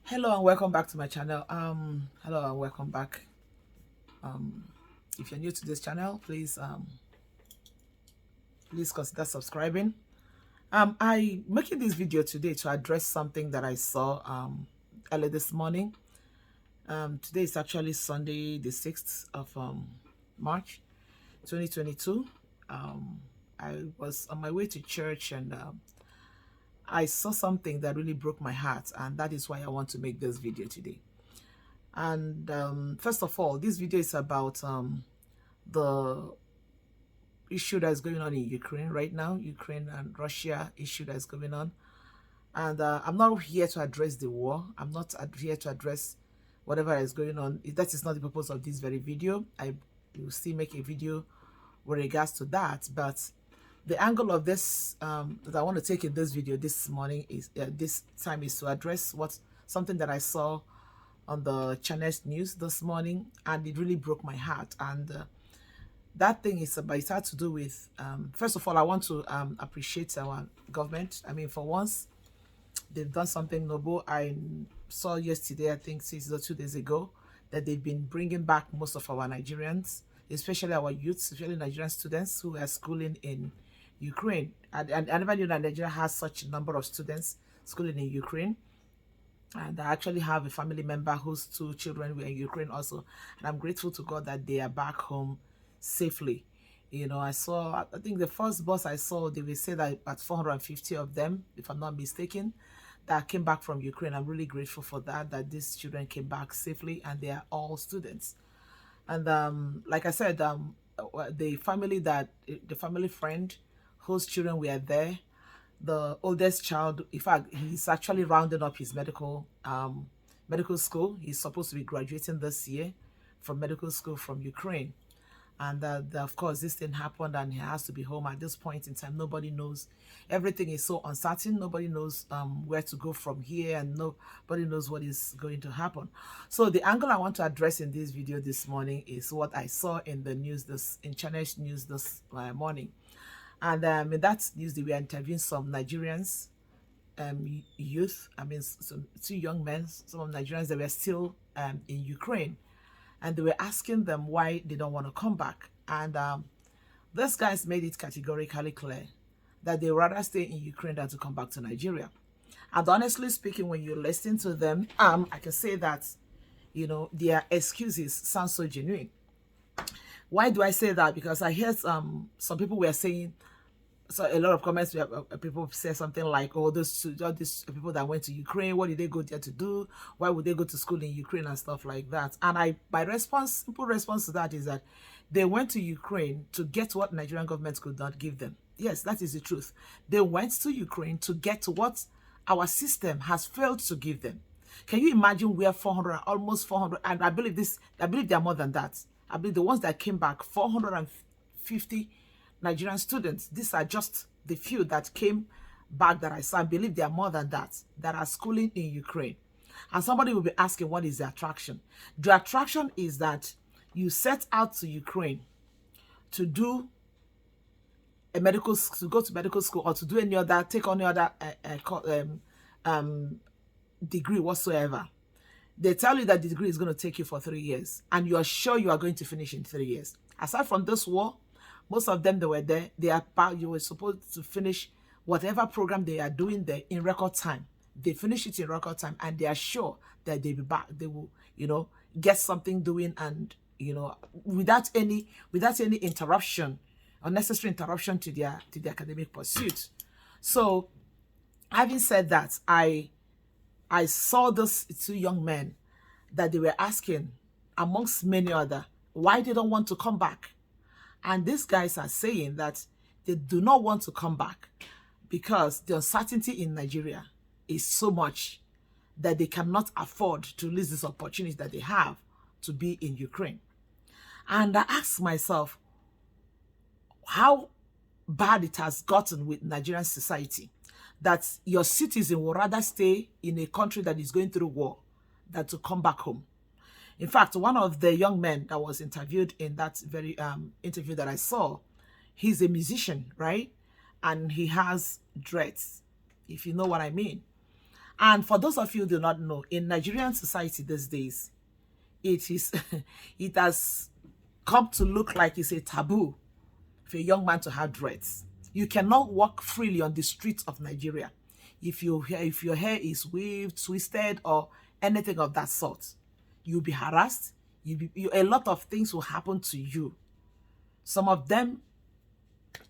Hello and welcome back to my channel. Hello and welcome back. Um, if you're new to this channel, please consider subscribing. I making this video today to address something that I saw early this morning. Today is actually Sunday, the 6th of March, 2022. I was on my way to church and I saw something that really broke my heart, and that is why I want to make this video today. And first of all, this video is about the issue that's going on in Ukraine right now, Ukraine and Russia issue that's going on. And I'm not here to address the war. I'm not here to address whatever is going on. That is not the purpose of this very video. I will still make a video with regards to that. But the angle of this that I want to take in this video this morning is this time is to address something that I saw on the channel's news this morning, and it really broke my heart. And that thing is about, it had to do with first of all, I want to appreciate our government. I mean, for once they've done something noble. I saw yesterday, I think 6 or 2 days ago, that they've been bringing back most of our Nigerians, especially our youth, especially Nigerian students who are schooling in Ukraine. And I never knew that Nigeria has such a number of students schooling in Ukraine. And I actually have a family member whose 2 children were in Ukraine also. And I'm grateful to God that they are back home safely. You know, I think the first bus I saw, they will say that about 450 of them, if I'm not mistaken, that came back from Ukraine. I'm really grateful for that these children came back safely, and they are all students. And like I said, the family friend whose children were there, the oldest child, in fact, he's actually rounding up his medical school. He's supposed to be graduating this year from medical school from Ukraine. And of course, this thing happened, and he has to be home at this point in time. Nobody knows. Everything is so uncertain. Nobody knows where to go from here, and nobody knows what is going to happen. So the angle I want to address in this video this morning is what I saw in the news, in Channel's news this morning. And in that news, they were interviewing some Nigerians, youth. I mean, some 2 young men, some of Nigerians that were still in Ukraine. And they were asking them why they don't want to come back. And these guys made it categorically clear that they rather stay in Ukraine than to come back to Nigeria. And honestly speaking, when you listen to them, I can say that, you know, their excuses sound so genuine. Why do I say that? Because I heard some people were saying, so a lot of comments where people say something like, oh, all these people that went to Ukraine, what did they go there to do? Why would they go to school in Ukraine and stuff like that? And my simple response to that is that they went to Ukraine to get what Nigerian government could not give them. Yes, that is the truth. They went to Ukraine to get what our system has failed to give them. Can you imagine where 400, almost 400, and I believe they are more than that. I believe the ones that came back, 450 Nigerian students. These are just the few that came back that I saw. I believe there are more than that are schooling in Ukraine. And somebody will be asking, what is the attraction? The attraction is that you set out to Ukraine to do to go to medical school, or to do take any other degree whatsoever. They tell you that the degree is going to take you for 3 years, and you are sure you are going to finish in 3 years. Aside from this war, most of them that were there, you were supposed to finish whatever program they are doing there in record time. They finish it in record time, and they are sure that they'll be back. They will, you know, get something doing, and, you know, without any interruption, unnecessary interruption to their academic pursuit. So, having said that, I saw those 2 young men that they were asking, amongst many other, why they don't want to come back. And these guys are saying that they do not want to come back because the uncertainty in Nigeria is so much that they cannot afford to lose this opportunity that they have to be in Ukraine. And I ask myself how bad it has gotten with Nigerian society that your citizen will rather stay in a country that is going through war than to come back home. In fact, one of the young men that was interviewed in that very interview that I saw, he's a musician, right? And he has dreads, if you know what I mean. And for those of you who do not know, in Nigerian society these days, it is it has come to look like it's a taboo for a young man to have dreads. You cannot walk freely on the streets of Nigeria if your hair is waved, twisted, or anything of that sort. You'll be harassed. A lot of things will happen to you. Some of them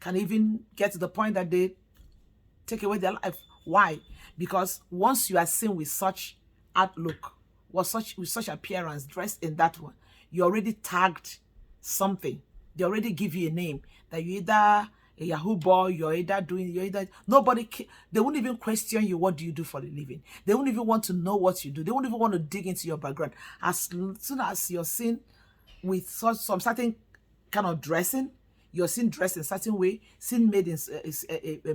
can even get to the point that they take away their life. Why? Because once you are seen with such outlook, with such appearance, dressed in that one, you already tagged something. They already give you a name that you're either a Yahoo boy, you're either nobody, they won't even question you. What do you do for a living? They won't even want to know what you do. They won't even want to dig into your background. As soon as you're seen with some certain kind of dressing, you're seen dressed in a certain way, seen made in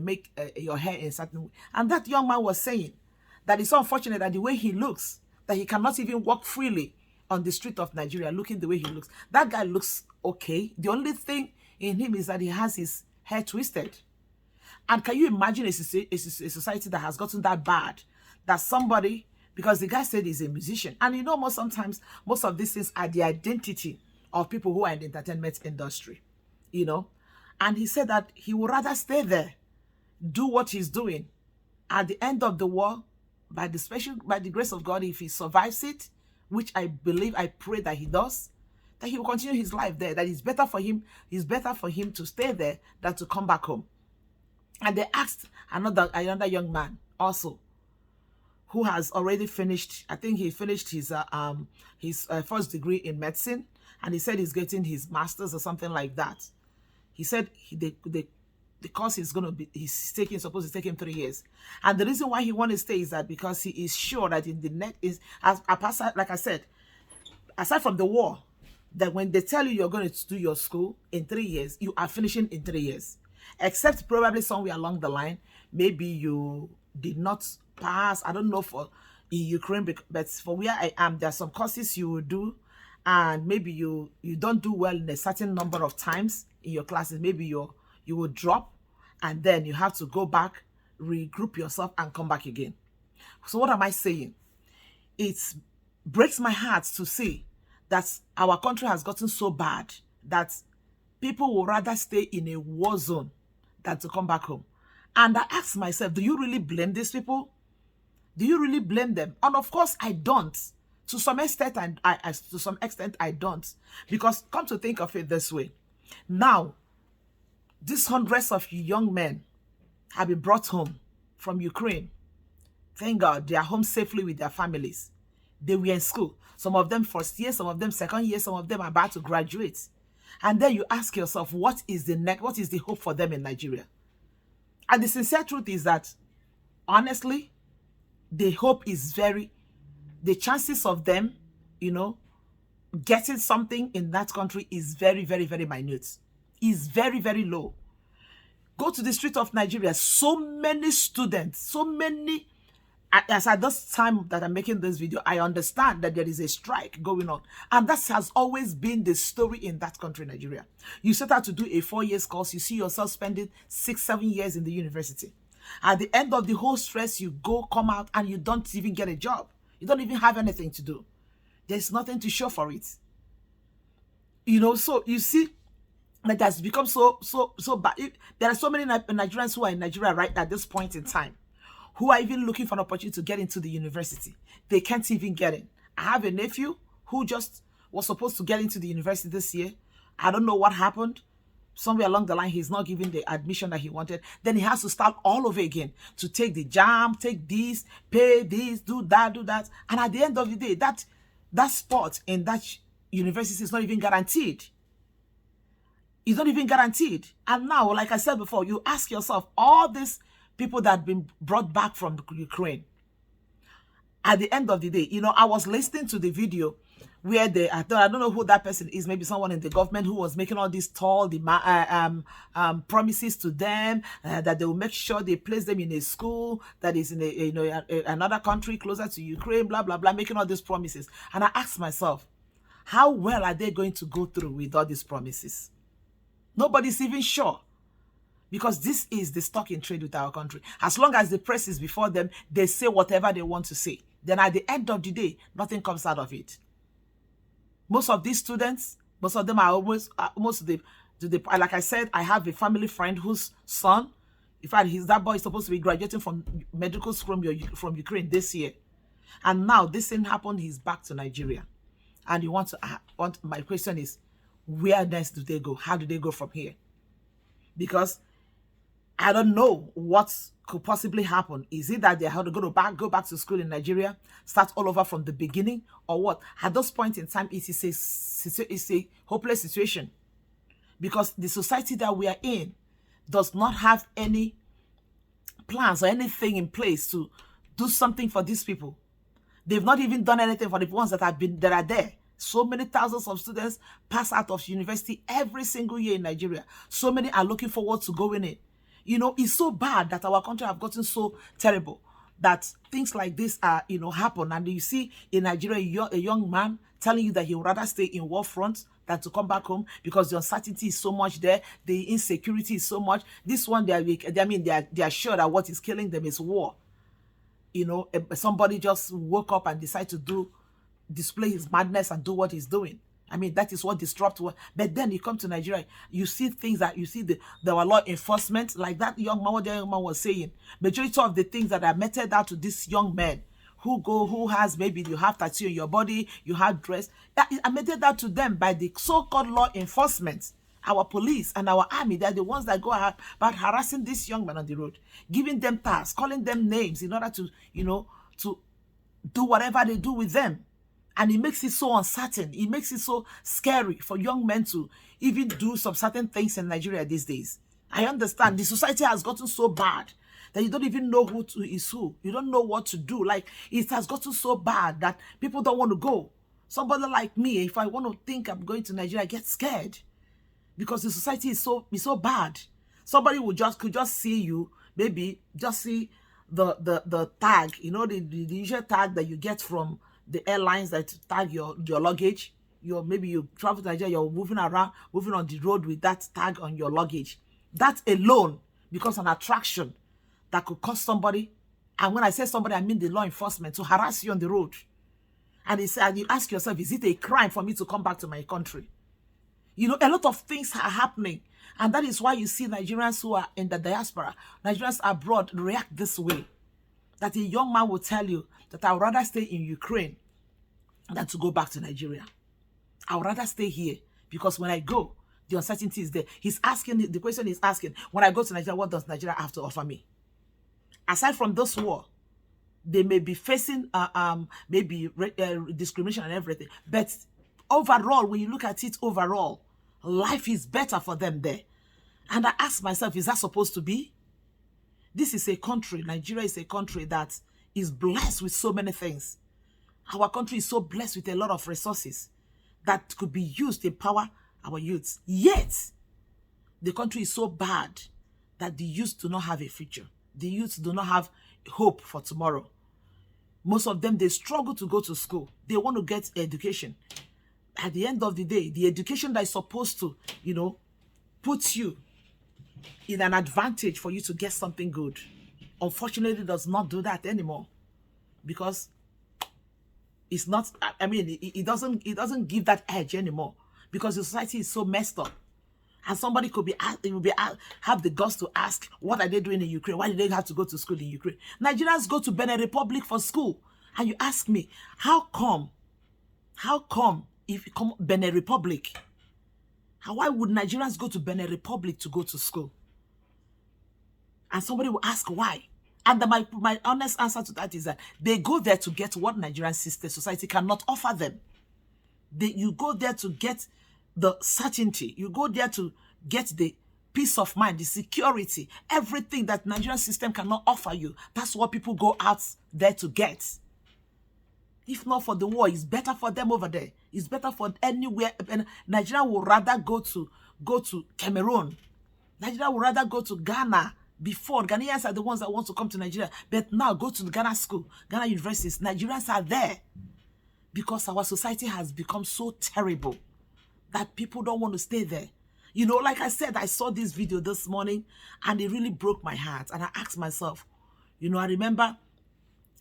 make your hair in a certain way. And that young man was saying that it's so unfortunate that the way he looks, that he cannot even walk freely on the street of Nigeria looking the way he looks. That guy looks okay. The only thing in him is that he has his hair twisted. And can you imagine a society that has gotten that bad, that somebody, because the guy said he's a musician, and you know, sometimes most of these things are the identity of people who are in the entertainment industry, you know, and he said that he would rather stay there, do what he's doing. At the end of the war, by the grace of God, if he survives it, which I pray that he does, that he will continue his life there, that it's better for him to stay there than to come back home. And they asked another young man also, who has already finished, I think he finished his first degree in medicine, and he said he's getting his master's or something like that. He said the course he's supposed to take him 3 years. And the reason why he wants to stay is that because he is sure that in the next, like I said, aside from the war, that when they tell you you're going to do your school in 3 years, you are finishing in 3 years. Except probably somewhere along the line, maybe you did not pass, I don't know, for in Ukraine, but for where I am, there are some courses you will do, and maybe you don't do well in a certain number of times in your classes. Maybe you will drop, and then you have to go back, regroup yourself, and come back again. So what am I saying? It breaks my heart to see that our country has gotten so bad that people will rather stay in a war zone than to come back home. And I ask myself, do you really blame these people? Do you really blame them? And of course, I don't. To some extent, I don't. Because come to think of it this way. Now, these hundreds of young men have been brought home from Ukraine. Thank God, they are home safely with their families. They were in school. Some of them first year, some of them second year, some of them are about to graduate. And then you ask yourself, what is the hope for them in Nigeria? And the sincere truth is that, honestly, the hope is the chances of them, you know, getting something in that country is very, very, very minute. Is very, very low. Go to the street of Nigeria. So many students, so many. As at this time that I'm making this video, I understand that there is a strike going on. And that has always been the story in that country, Nigeria. You set out to do a 4 years course. You see yourself spending 6-7 years in the university. At the end of the whole stress, you come out, and you don't even get a job. You don't even have anything to do. There's nothing to show for it. You know, so you see, that has become so bad. There are so many Nigerians who are in Nigeria right at this point in time, who are even looking for an opportunity to get into the university. They can't even get in. I have a nephew who just was supposed to get into the university this year. I don't know what happened. Somewhere along the line, he's not given the admission that he wanted. Then he has to start all over again to take the jam, take this, pay this, do that. And at the end of the day, that spot in that university is not even guaranteed. It's not even guaranteed. And now, like I said before, you ask yourself, all these people that have been brought back from Ukraine, at the end of the day, you know, I was listening to the video where I don't know who that person is, maybe someone in the government who was making all these tall promises to them, that they will make sure they place them in a school that is in another country closer to Ukraine, blah, blah, blah, making all these promises. And I asked myself, how well are they going to go through with all these promises? Nobody's even sure. because this is the stock in trade with our country. As long as the press is before them, they say whatever they want to say. Then at the end of the day, nothing comes out of it. Most of these students, most of them are always, like I said, I have a family friend whose son, in fact, that boy is supposed to be graduating from medical school from Ukraine this year. And now this thing happened, he's back to Nigeria. And you my question is, where next do they go? How do they go from here? Because I don't know what could possibly happen. Is it that they have to go back to school in Nigeria, start all over from the beginning, or what? At this point in time, it's a hopeless situation, because the society that we are in does not have any plans or anything in place to do something for these people. They've not even done anything for the ones that are there. So many thousands of students pass out of university every single year in Nigeria. So many are looking forward to going in. You know, it's so bad that our country have gotten so terrible that things like this are, happen. And you see in Nigeria, a young man telling you that he would rather stay in war front than to come back home because the uncertainty is so much there. The insecurity is so much. This one, they are sure that what is killing them is war. Somebody just woke up and decided to display his madness and do what he's doing. I mean, that is what disrupts what. But then you come to Nigeria, you see things that you see there were law enforcement, like that young man, what the young man was saying. Majority of the things that are meted out to this young man who has, maybe you have tattoo on your body, you have dress, that is meted out to them by the so-called law enforcement. Our police and our army, they're the ones that go about harassing this young man on the road, giving them tasks, calling them names in order to, to do whatever they do with them. And it makes it so uncertain. It makes it so scary for young men to even do some certain things in Nigeria these days. I understand the society has gotten so bad that you don't even know who is who. You don't know what to do. Like, it has gotten so bad that people don't want to go. Somebody like me, if I want to think I'm going to Nigeria, I get scared because the society is so bad. Somebody could just see you, maybe just see the tag, the usual tag that you get from the airlines that tag your luggage. Maybe you travel to Nigeria, you're moving on the road with that tag on your luggage. That alone becomes an attraction that could cause somebody, and when I say somebody, I mean the law enforcement, to harass you on the road. And you ask yourself, is it a crime for me to come back to my country? A lot of things are happening. And that is why you see Nigerians who are in the diaspora, Nigerians abroad, react this way. That a young man will tell you that I would rather stay in Ukraine than to go back to Nigeria. I would rather stay here because when I go, the uncertainty is there. The question is asking, when I go to Nigeria, what does Nigeria have to offer me? Aside from this war, they may be facing discrimination and everything. But overall, when you look at it overall, life is better for them there. And I ask myself, is that supposed to be? This is a country, Nigeria is a country that is blessed with so many things. Our country is so blessed with a lot of resources that could be used to empower our youths. Yet, the country is so bad that the youth do not have a future. The youth do not have hope for tomorrow. Most of them, they struggle to go to school. They want to get education. At the end of the day, the education that is supposed to, put you in an advantage for you to get something good, unfortunately does not do that anymore, because it's not, it doesn't give that edge anymore, because the society is so messed up. And somebody have the guts to ask, what are they doing in Ukraine? Why did they have to go to school in Ukraine? Nigerians go to Benin Republic for school. And you ask me, how come if you come Benin Republic, why would Nigerians go to Benin Republic to go to school? And somebody will ask why. And my honest answer to that is that they go there to get what Nigerian sister society cannot offer them. You go there to get the certainty. You go there to get the peace of mind, the security, everything that Nigerian system cannot offer you. That's what people go out there to get. If not for the war, it's better for them over there. It's better for anywhere. Nigeria would rather go to Cameroon. Nigeria would rather go to Ghana. Before, Ghanaians are the ones that want to come to Nigeria. But now, go to the Ghana school, Ghana universities. Nigerians are there because our society has become so terrible that people don't want to stay there. You know, like I said, I saw this video this morning and it really broke my heart. And I asked myself, you know, I remember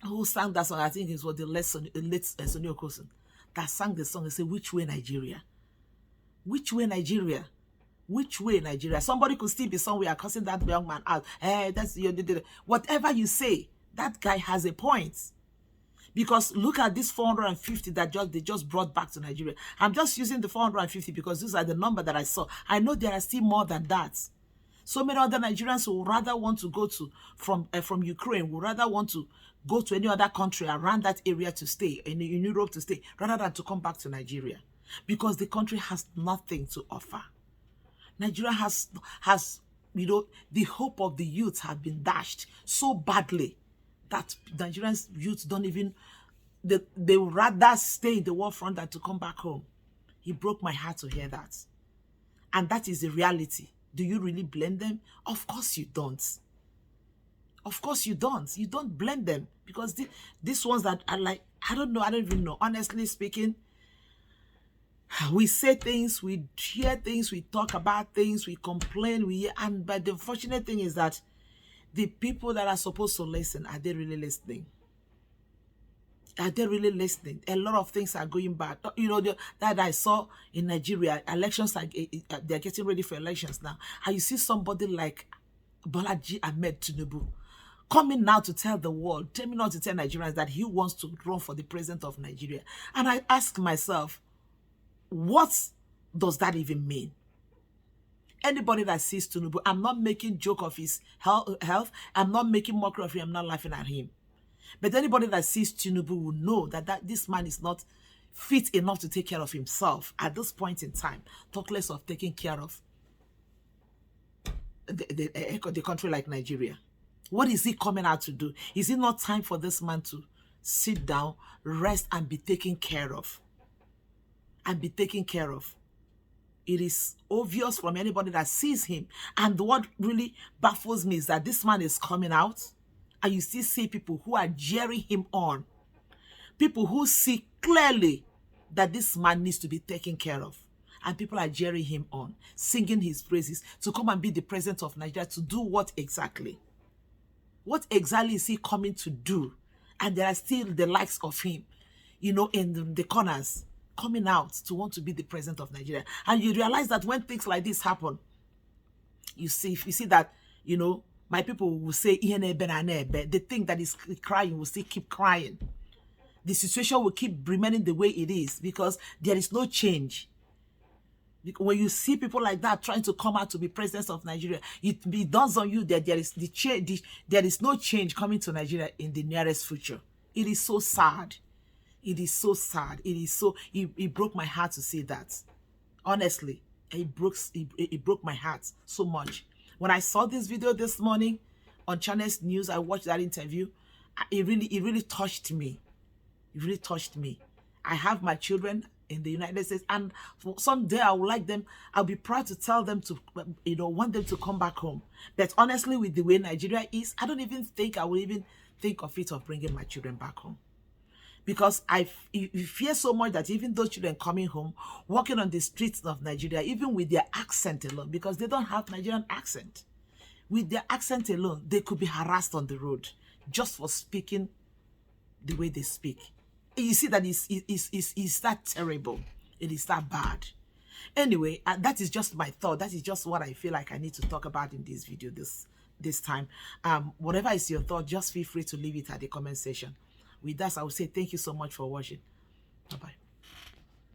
who sang that song. I think it was the late Sonny Okosun that sang the song and said, "Which way Nigeria? Which way Nigeria? Which way Nigeria?" Somebody could still be somewhere cussing that young man out. Hey, that's your whatever you say, that guy has a point. Because look at this 450 that they just brought back to Nigeria. I'm just using the 450 because these are the number that I saw. I know there are still more than that. So many other Nigerians who rather want to go to from Ukraine, would rather want to go to any other country around that area to stay, in Europe to stay, rather than to come back to Nigeria. Because the country has nothing to offer. Nigeria has you know, the hope of the youth have been dashed so badly that Nigerians youth don't even, they would rather stay in the war front than to come back home. It broke my heart to hear that. And that is the reality. Do you really blame them? Of course you don't. Of course you don't. You don't blame them. Because these ones that are like, I don't even know. Honestly speaking, we say things, we hear things, we talk about things, we complain, but the unfortunate thing is that the people that are supposed to listen, are they really listening? Are they really listening? A lot of things are going bad. You know, that I saw in Nigeria, elections, they're getting ready for elections now. And you see somebody like Bolaji Ahmed Tinubu coming now to tell the world, tell me not to tell Nigerians that he wants to run for the president of Nigeria. And I ask myself, what does that even mean? Anybody that sees Tinubu, I'm not making joke of his health. I'm not making mockery of him. I'm not laughing at him. But anybody that sees Tinubu will know that this man is not fit enough to take care of himself at this point in time. Talk less of taking care of the country like Nigeria. What is he coming out to do? Is it not time for this man to sit down, rest, and be taken care of? And be taken care of. It is obvious from anybody that sees him. And what really baffles me is that this man is coming out and you still see people who are jeering him on. People who see clearly that this man needs to be taken care of. And people are jeering him on, singing his praises to come and be the president of Nigeria. To do what exactly? What exactly is he coming to do? And there are still the likes of him, you know, in the corners, coming out to want to be the president of Nigeria. And you realize that when things like this happen, you see that, you know, my people will say, the thing that is crying will still keep crying. The situation will keep remaining the way it is because there is no change. When you see people like that trying to come out to be president of Nigeria, it dawns on you that there is no change coming to Nigeria in the nearest future. It is so sad. It is so sad. It broke my heart to see that. Honestly, it broke my heart so much. When I saw this video this morning on Channels News, I watched that interview. It really touched me. It really touched me. I have my children in the United States, and someday I would like them, I'll be proud to tell them to, you know, want them to come back home. But honestly, with the way Nigeria is, I don't even think I will even think of bringing my children back home. Because I fear so much that even those children coming home, walking on the streets of Nigeria, even with their accent alone, because they don't have Nigerian accent, with their accent alone, they could be harassed on the road just for speaking the way they speak. You see that it's that terrible. It is that bad. Anyway, that is just my thought. That is just what I feel like I need to talk about in this video this time. Whatever is your thought, just feel free to leave it at the comment section. With that, I will say thank you so much for watching.